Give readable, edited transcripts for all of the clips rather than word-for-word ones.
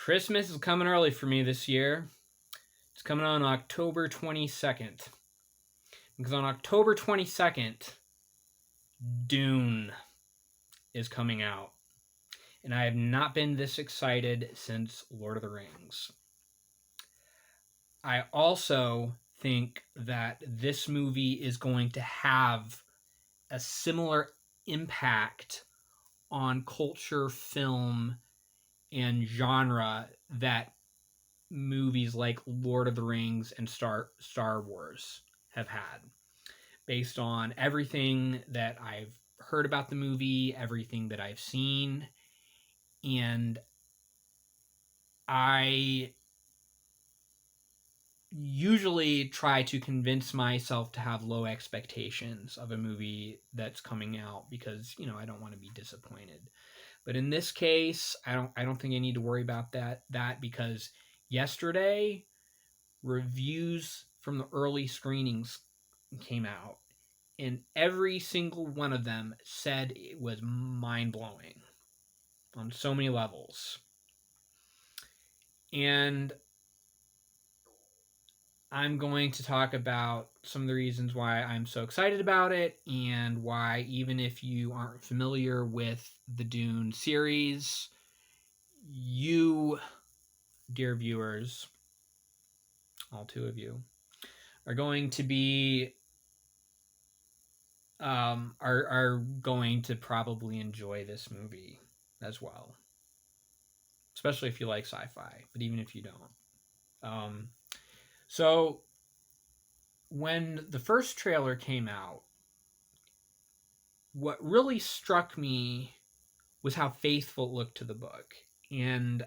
Christmas is coming early for me this year. It's coming on October 22nd. Because on October 22nd, Dune is coming out. And I have not been this excited since Lord of the Rings. I also think that this movie is going to have a similar impact on culture, film, and genre that movies like Lord of the Rings and Star Wars have had, based on everything that I've heard about the movie, everything that I've seen, and I usually try to convince myself to have low expectations of a movie that's coming out because, I don't want to be disappointed. But in this case, I don't think I need to worry about that because yesterday reviews from the early screenings came out and every single one of them said it was mind-blowing on so many levels. And I'm going to talk about some of the reasons why I'm so excited about it and why, even if you aren't familiar with the Dune series, you, dear viewers, all two of you, are going to be are going to probably enjoy this movie as well, especially if you like sci-fi, but even if you don't. So when the first trailer came out, what really struck me was how faithful it looked to the book. And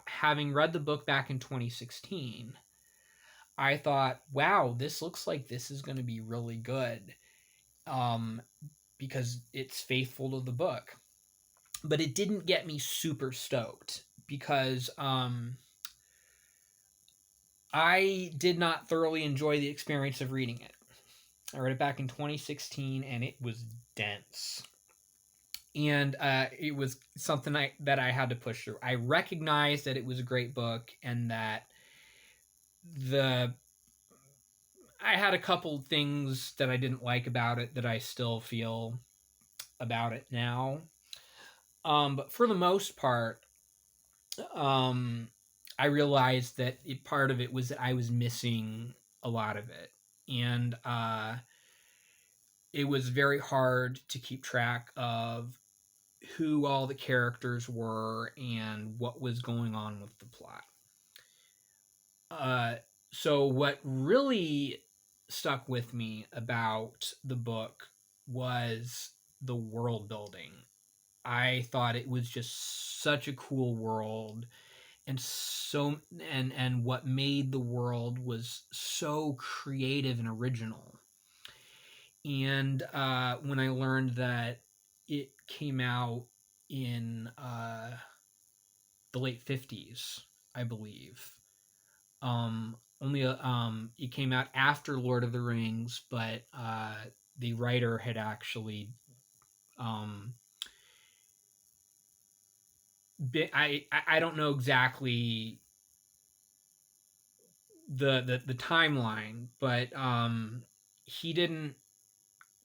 having read the book back in 2016, I thought, wow, this looks like this is going to be really good, because it's faithful to the book. But it didn't get me super stoked because I did not thoroughly enjoy the experience of reading it. I read it back in 2016 and it was dense. And it was something that I had to push through. I recognized that it was a great book and that I had a couple things that I didn't like about it that I still feel about it now. But for the most part, I realized that part of it was that I was missing a lot of it. And it was very hard to keep track of who all the characters were and what was going on with the plot. So what really stuck with me about the book was the world building. I thought it was just such a cool world, and what made the world was so creative and original. And when I learned that it came out in the late 50s, I believe. It came out after Lord of the Rings, but the writer had actually I don't know exactly the timeline, but he didn't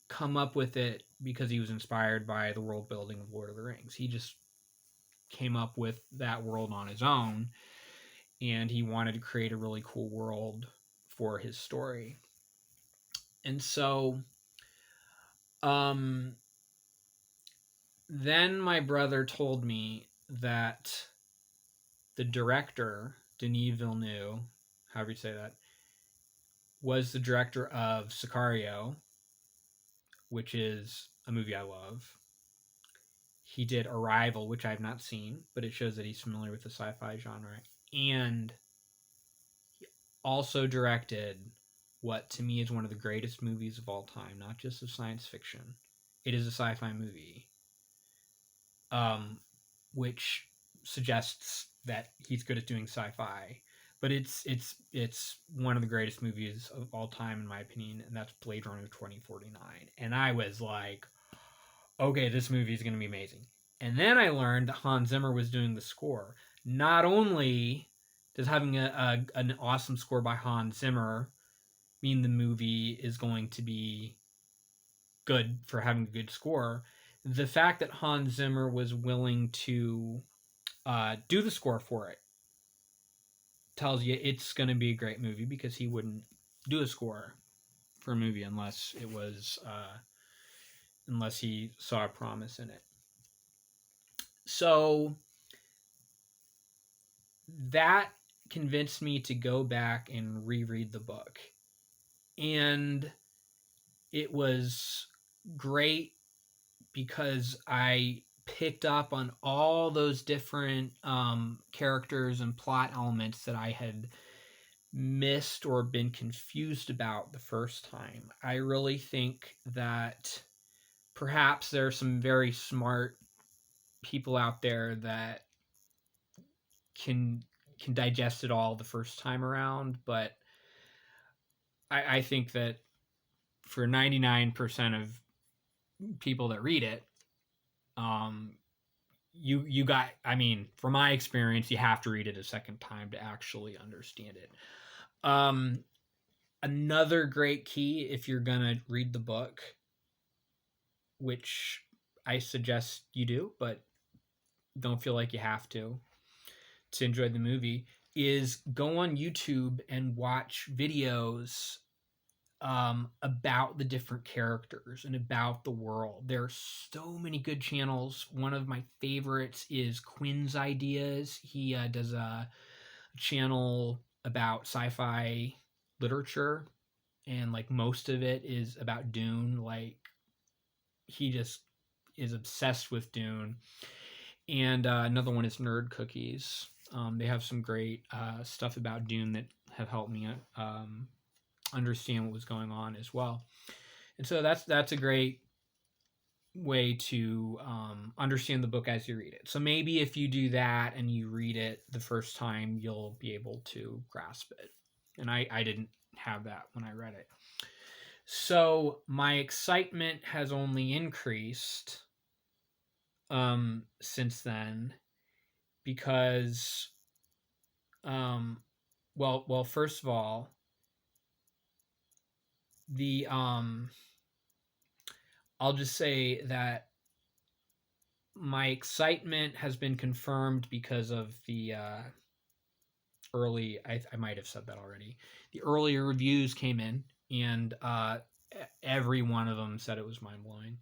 come up with it because he was inspired by the world building of Lord of the Rings. He just came up with that world on his own, and he wanted to create a really cool world for his story. And so then my brother told me that the director, Denis Villeneuve, however you say that, was the director of Sicario, which is a movie I love. He did Arrival, which I have not seen, but it shows that he's familiar with the sci-fi genre. And he also directed what to me is one of the greatest movies of all time, not just of science fiction. It is a sci-fi movie, which suggests that he's good at doing sci-fi. But it's one of the greatest movies of all time, in my opinion, and that's Blade Runner 2049. And I was like, okay, this movie is going to be amazing. And then I learned that Hans Zimmer was doing the score. Not only does having an awesome score by Hans Zimmer mean the movie is going to be good for having a good score, the fact that Hans Zimmer was willing to do the score for it tells you it's going to be a great movie, because he wouldn't do a score for a movie unless he saw a promise in it. So that convinced me to go back and reread the book. And it was great because I picked up on all those different characters and plot elements that I had missed or been confused about the first time. I really think that perhaps there are some very smart people out there that can digest it all the first time around, but I think that for 99% of people that read it, um, you got, I mean, from my experience, you have to read it a second time to actually understand it. Um, Another great key, if you're gonna read the book, which I suggest you do, but don't feel like you have to enjoy the movie, is go on YouTube and watch videos about the different characters and about the world. There are so many good channels. One of my favorites is Quinn's Ideas. He does a channel about sci-fi literature, and like most of it is about Dune. Like, he just is obsessed with Dune. And another one is Nerd Cookies. They have some great stuff about Dune that have helped me understand what was going on as well. And so that's a great way to understand the book as you read it. So maybe if you do that and you read it the first time, you'll be able to grasp it. And I didn't have that when I read it. So my excitement has only increased since then, because well, first of all, the I'll just say that my excitement has been confirmed because of the early, I might have said that already. The earlier reviews came in, and every one of them said it was mind blowing.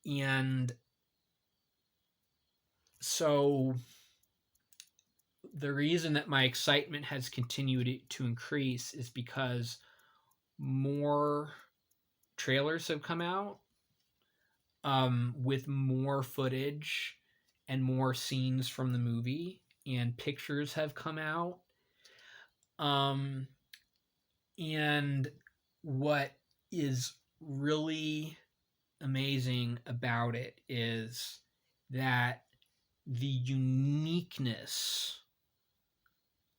And so the reason that my excitement has continued to increase is because more trailers have come out with more footage and more scenes from the movie, and pictures have come out. Um, and what is really amazing about it is that the uniqueness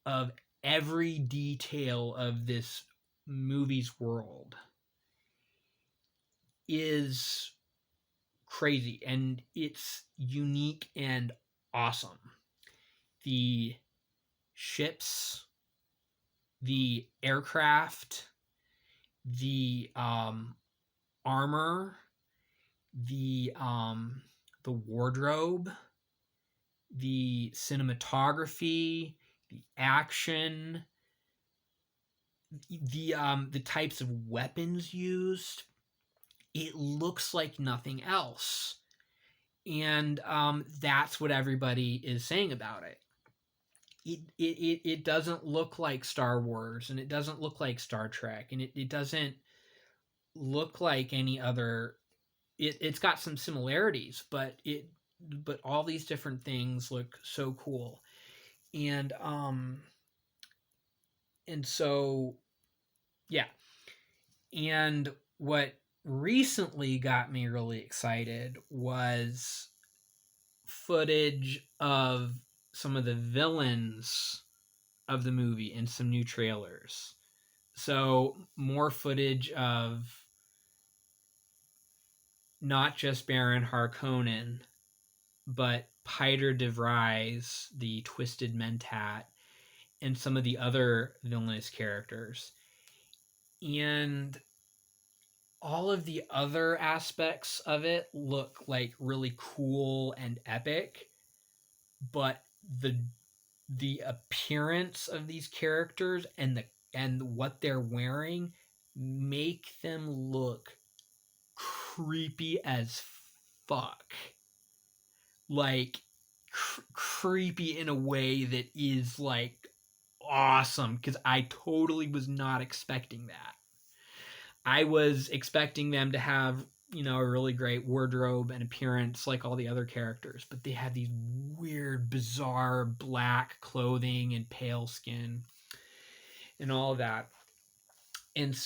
of every detail of this movie's world is crazy, and it's unique and awesome. The ships, the aircraft, the armor, the wardrobe, the cinematography, the action, the types of weapons used. It looks like nothing else, and that's what everybody is saying about it. It doesn't look like Star Wars, and it doesn't look like Star Trek, and it doesn't look like any other. It's got some similarities, but all these different things look so cool. And so yeah. And what recently got me really excited was footage of some of the villains of the movie in some new trailers. So more footage of not just Baron Harkonnen, but Piter de Vries, the Twisted Mentat, and some of the other villainous characters. And all of the other aspects of it look like really cool and epic, but the appearance of these characters and what they're wearing make them look creepy as fuck. Like creepy in a way that is like awesome, because I totally was not expecting that. I was expecting them to have, a really great wardrobe and appearance like all the other characters, but they had these weird, bizarre black clothing and pale skin and all of that. And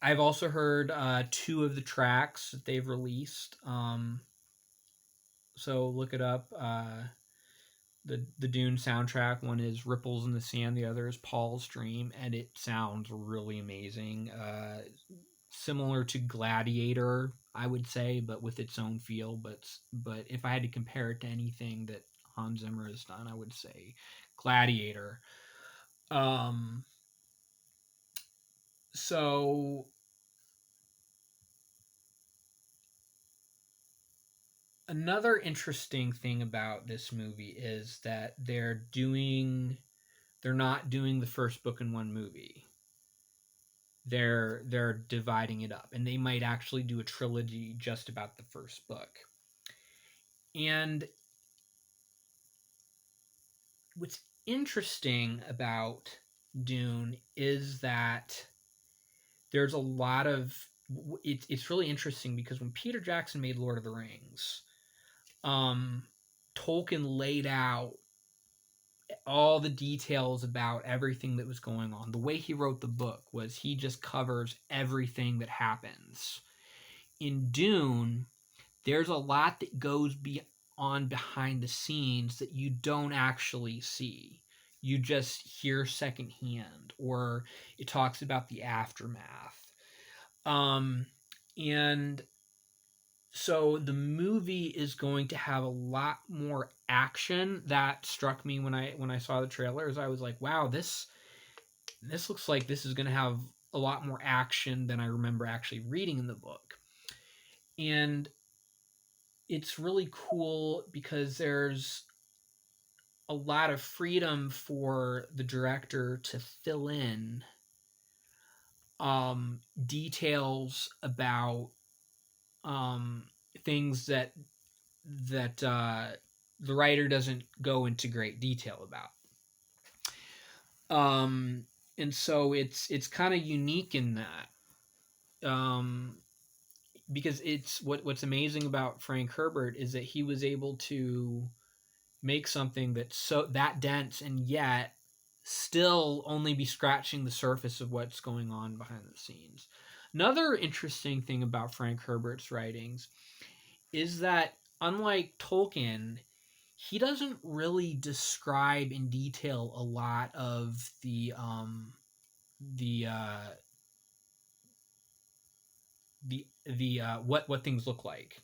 I've also heard two of the tracks that they've released. So look it up. The Dune soundtrack. One is Ripples in the Sand, the other is Paul's Dream, and it sounds really amazing. Similar to Gladiator, I would say, but with its own feel. But if I had to compare it to anything that Hans Zimmer has done, I would say Gladiator. So another interesting thing about this movie is that they're not doing the first book in one movie. They're dividing it up, and they might actually do a trilogy just about the first book. And what's interesting about Dune is that there's a lot of it's really interesting because when Peter Jackson made Lord of the Rings, Tolkien laid out all the details about everything that was going on. The way he wrote the book was he just covers everything that happens. In Dune, there's a lot that goes on behind the scenes that you don't actually see. You just hear secondhand, or it talks about the aftermath. And so the movie is going to have a lot more action. That struck me when I saw the trailers. I was like, wow, this looks like this is going to have a lot more action than I remember actually reading in the book. And it's really cool because there's a lot of freedom for the director to fill in details about things that the writer doesn't go into great detail about. And so it's kind of unique in that, because it's what's amazing about Frank Herbert is that he was able to make something that's so that dense and yet still only be scratching the surface of what's going on behind the scenes. Another interesting thing about Frank Herbert's writings is that, unlike Tolkien, he doesn't really describe in detail a lot of the what things look like.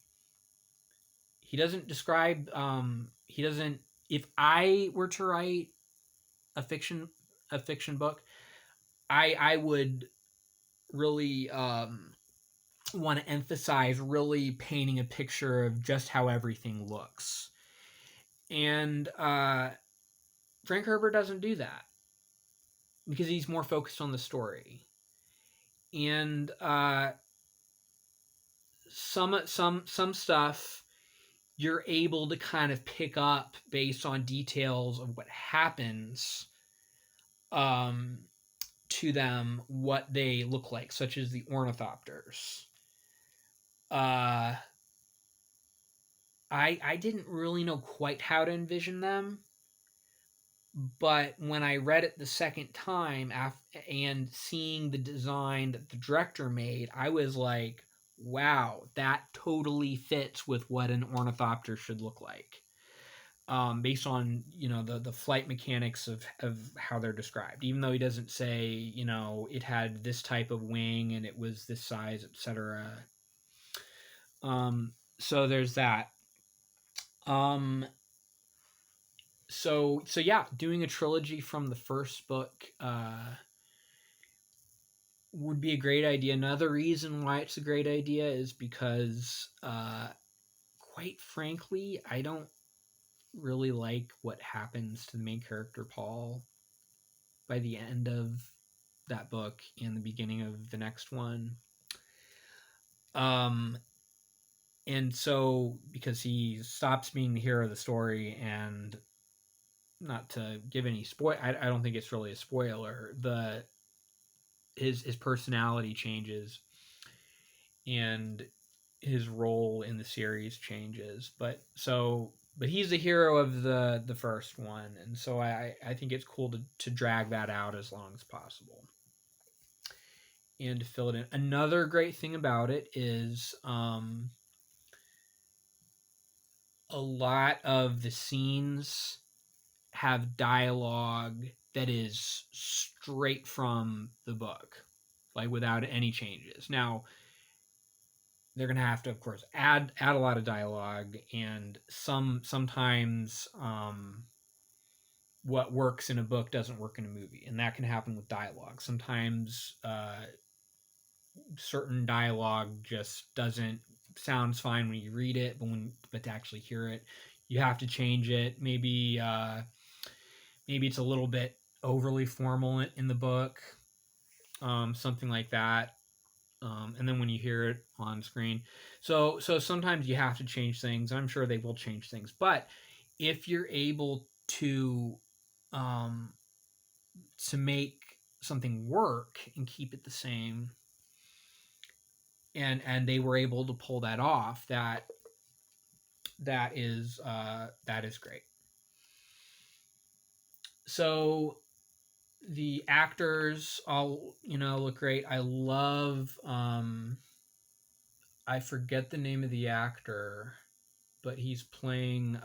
He doesn't describe. He doesn't. If I were to write a fiction book, I would really want to emphasize really painting a picture of just how everything looks. And Frank Herbert doesn't do that because he's more focused on the story. And some stuff you're able to kind of pick up based on details of what happens to them, what they look like, such as the ornithopters. I didn't really know quite how to envision them, but when I read it the second time and seeing the design that the director made, I was like, wow, that totally fits with what an ornithopter should look like. based on the flight mechanics of how they're described. Even though he doesn't say it had this type of wing and it was this size, etc. So there's that. Um, so yeah, doing a trilogy from the first book would be a great idea. Another reason why it's a great idea is because, quite frankly, I don't really like what happens to the main character Paul by the end of that book and the beginning of the next one. Um, and so because he stops being the hero of the story, and not to give any spoil, I don't think it's really a spoiler. His personality changes, and his role in the series changes. But he's the hero of the first one, and so I think it's cool to drag that out as long as possible and to fill it in. Another great thing about it is a lot of the scenes have dialogue that is straight from the book, like without any changes. Now, they're going to have to, of course, add a lot of dialogue, and sometimes what works in a book doesn't work in a movie, and that can happen with dialogue. Sometimes certain dialogue just doesn't sounds fine when you read it, but to actually hear it, you have to change it. Maybe it's a little bit overly formal in the book, something like that. And then when you hear it on screen, so sometimes you have to change things. I'm sure they will change things, but if you're able um, to make something work and keep it the same, and they were able to pull that off, that is great. So the actors all look great. I love I forget the name of the actor, but he's playing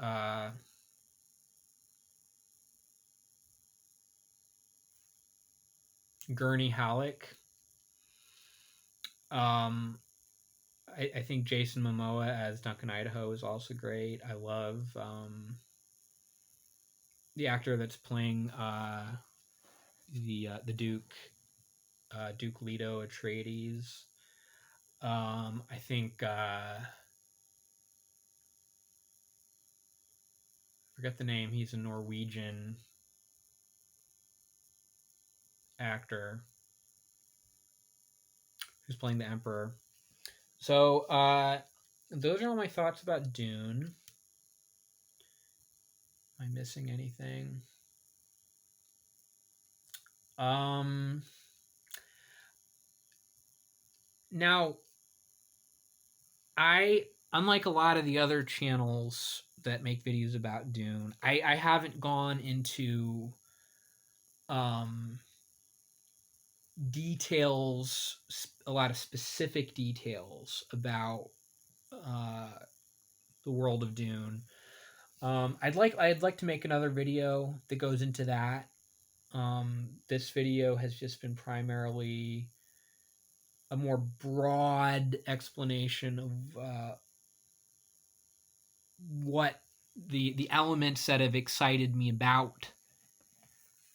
Gurney Halleck. I think Jason Momoa as Duncan Idaho is also great. I love the actor that's playing the Duke, Duke Leto Atreides. I think forget the name. He's a Norwegian actor who's playing the Emperor. So those are all my thoughts about Dune. Am I missing anything? Now, unlike a lot of the other channels that make videos about Dune, I haven't gone into details, a lot of specific details about uh, the world of Dune. I'd like to make another video that goes into that. This video has just been primarily a more broad explanation of what the elements that have excited me about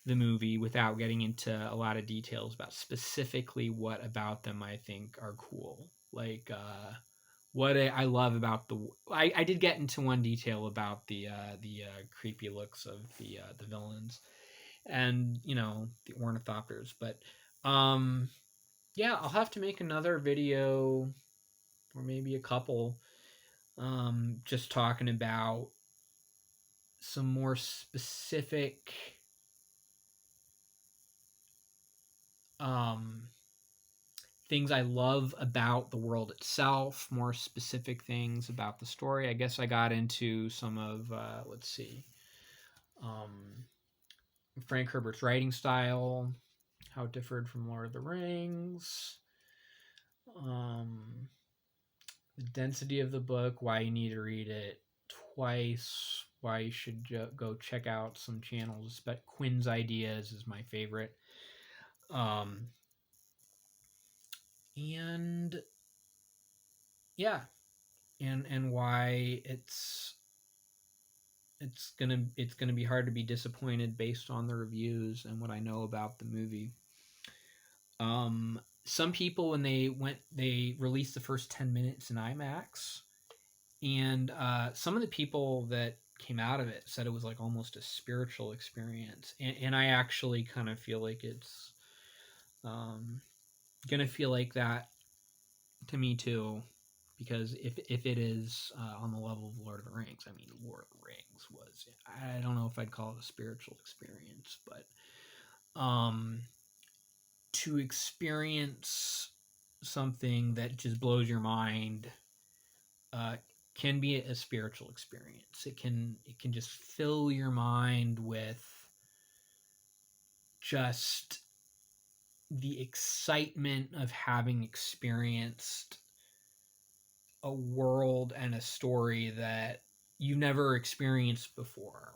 the movie, without getting into a lot of details about specifically what about them I think are cool. Like what I love about I did get into one detail about the creepy looks of the villains, and the ornithopters. But yeah, I'll have to make another video, or maybe a couple, just talking about some more specific things I love about the world itself, more specific things about the story. I guess I got into some of, let's see, um, Frank Herbert's writing style, how it differed from Lord of the Rings, the density of the book, why you need to read it twice why you should go check out some channels, but Quinn's Ideas is my favorite. Um, and yeah, and why it's gonna be hard to be disappointed based on the reviews and what I know about the movie. Some people when they released the first 10 minutes in IMAX, and some of the people that came out of it said it was like almost a spiritual experience, and I actually kind of feel like it's um, gonna feel like that to me too, because if it is on the level of Lord of the Rings, I mean, Lord of the Rings was, I don't know if I'd call it a spiritual experience, but to experience something that just blows your mind uh, can be a spiritual experience. It can just fill your mind with just the excitement of having experienced a world and a story that you've never experienced before.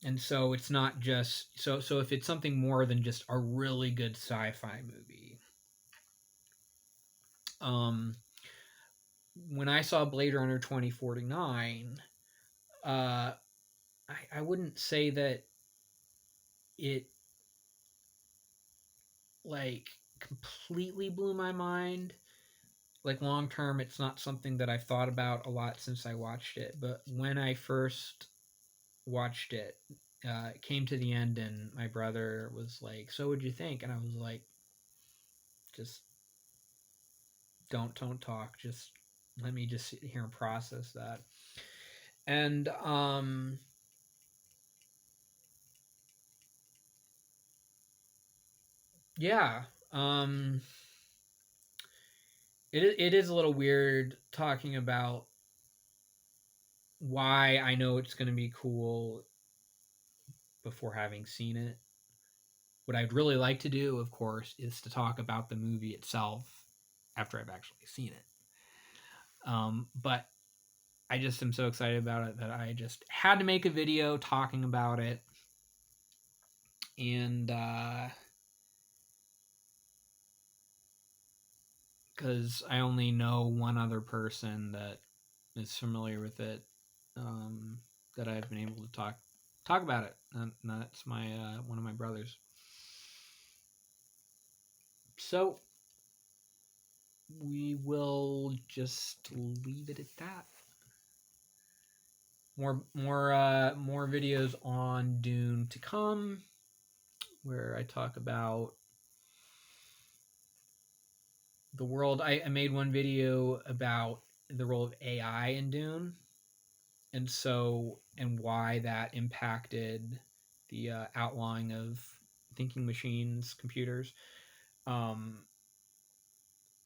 And so it's not just so if it's something more than just a really good sci-fi movie. Um, when I saw Blade Runner 2049, I wouldn't say that it like completely blew my mind. Like long term, it's not something that I've thought about a lot since I watched it. But when I first watched it, it came to the end, and my brother was like, "So, what'd you think?" And I was like, "Just don't talk. Just let me just sit here and process that." And yeah, um, it is a little weird talking about why I know it's going to be cool before having seen it. What I'd really like to do, of course, is to talk about the movie itself after I've actually seen it. But I just am so excited about it that I just had to make a video talking about it. And because I only know one other person that is familiar with it, that I've been able to talk about it, and that's my one of my brothers. So we will just leave it at that. More videos on Dune to come, where I talk about the world. I made one video about the role of AI in Dune, and why that impacted the outlawing of thinking machines, computers. Um,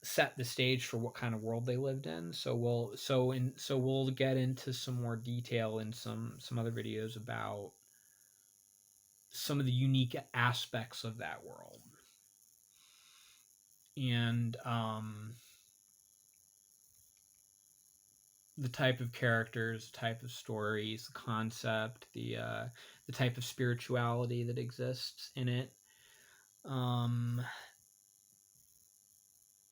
Set the stage for what kind of world they lived in. So we'll get into some more detail in some other videos about some of the unique aspects of that world, and the type of characters, the type of stories, the concept, the type of spirituality that exists in it. Um,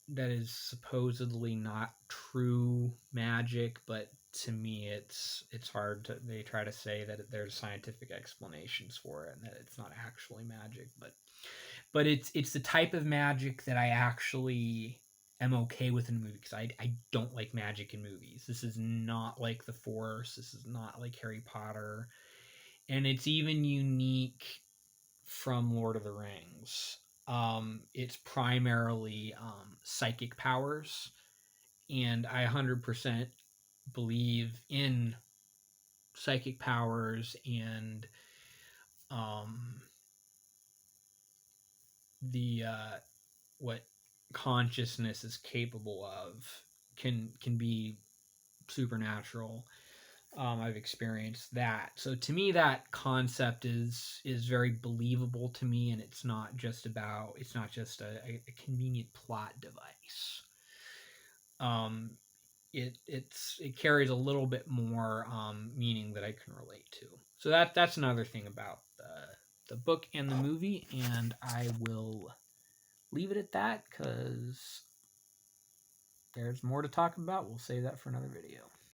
that is supposedly not true magic, but to me, it's hard to. They try to say that there's scientific explanations for it and that it's not actually magic, but it's the type of magic that I actually am okay with in a movie, because I don't like magic in movies. This is not like The Force. This is not like Harry Potter, and it's even unique from Lord of the Rings. It's primarily psychic powers, and I 100% believe in psychic powers and um, the what consciousness is capable of can be supernatural. I've experienced that, so to me, that concept is very believable to me, and it's not just a convenient plot device. Um, it carries a little bit more meaning that I can relate to. So that's another thing about the book and the movie, and I will leave it at that because there's more to talk about. We'll save that for another video.